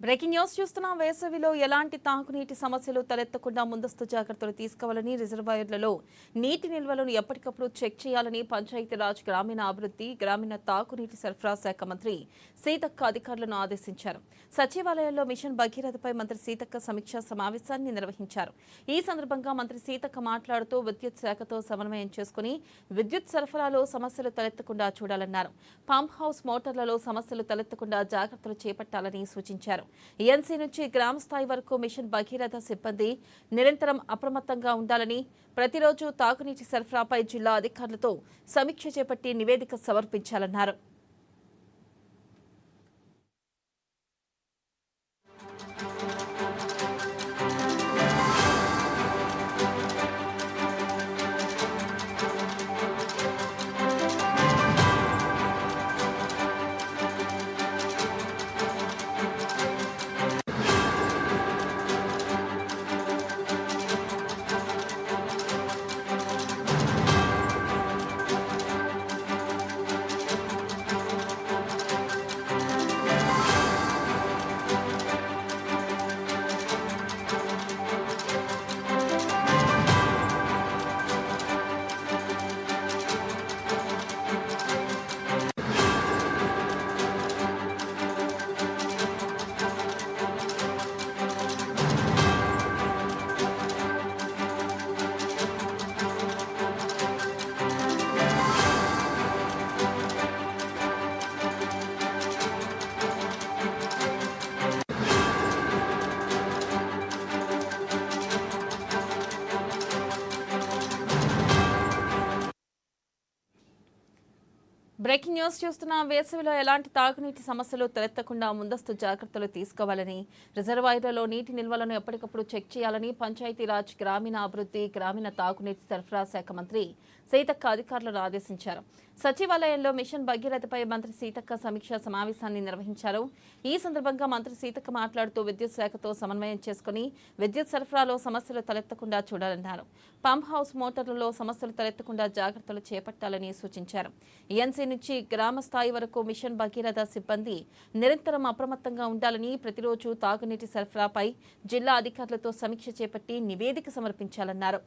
Breaking news చూస్తున్నాం. వేసవిలో ఎలాంటి తాగునీటి సమస్యలు తలెత్తకుండా ముందస్తు జాగ్రత్తలు తీసుకోవాలని, రిజర్వాయర్లలో నీటి నిల్వలను ఎప్పటికప్పుడు చెక్ చేయాలని పంచాయతీరాజ్, గ్రామీణాభివృద్ధి, గ్రామీణ తాగునీటి సరఫరా శాఖ మంత్రి సీతక్క అధికారులను ఆదేశించారు. సచివాలయంలో మిషన్ భగీరథపై మంత్రి సీతక్క సమీక్షా సమావేశాన్ని నిర్వహించారు. ఈ సందర్భంగా మంత్రి సీతక్క మాట్లాడుతూ విద్యుత్ శాఖతో సమన్వయం చేసుకుని విద్యుత్ సరఫరాలో సమస్యలు తలెత్తకుండా చూడాలన్నారు. పంప్ హౌస్ మోటార్లలో సమస్యలు తలెత్తకుండా జాగ్రత్తలు చేపట్టాలని సూచించారు. ఈఎన్సీ నుంచి గ్రామ స్థాయి వరకు మిషన్ భగీరథ సిబ్బంది నిరంతరం అప్రమత్తంగా ఉండాలని, ప్రతిరోజు తాగునీటి సరఫరాపై జిల్లా అధికారులతో సమీక్ష చేపట్టి నివేదిక సమర్పించాలన్నారు. బ్రేకింగ్ న్యూస్ చూస్తున్న వేసవిలో ఎలాంటి తాగునీటి సమస్యలు తలెత్తకుండా ముందస్తు జాగ్రత్తలు తీసుకోవాలని, రిజర్వాయర్లలో నీటి నిల్వలను ఎప్పటికప్పుడు చెక్ చేయాలని పంచాయతీరాజ్, గ్రామీణాభివృద్ధి, గ్రామీణ తాగునీటి సరఫరా శాఖ మంత్రి సీతక్క అధికారులను ఆదేశించారు. సచివాలయంలో మిషన్ భగీరథపై మంత్రి సీతక్క సమీక్షా సమావేశాన్ని నిర్వహించారు. ఈ సందర్భంగా మంత్రి సీతక్క మాట్లాడుతూ విద్యుత్ శాఖతో సమన్వయం చేసుకుని విద్యుత్ సరఫరాలో సమస్యలు తలెత్తకుండా చూడాలన్నారు. పంప్ హౌస్ మోటార్లలో సమస్యలు తలెత్తకుండా జాగ్రత్తలు చేపట్టాలని సూచించారు. ఈఎన్సీ నుంచి గ్రామ స్థాయి వరకు మిషన్ భగీరథ సిబ్బంది నిరంతరం అప్రమత్తంగా ఉండాలని, ప్రతిరోజు తాగునీటి సరఫరాపై జిల్లా అధికారులతో సమీక్ష చేపట్టి నివేదిక సమర్పించాలన్నారు.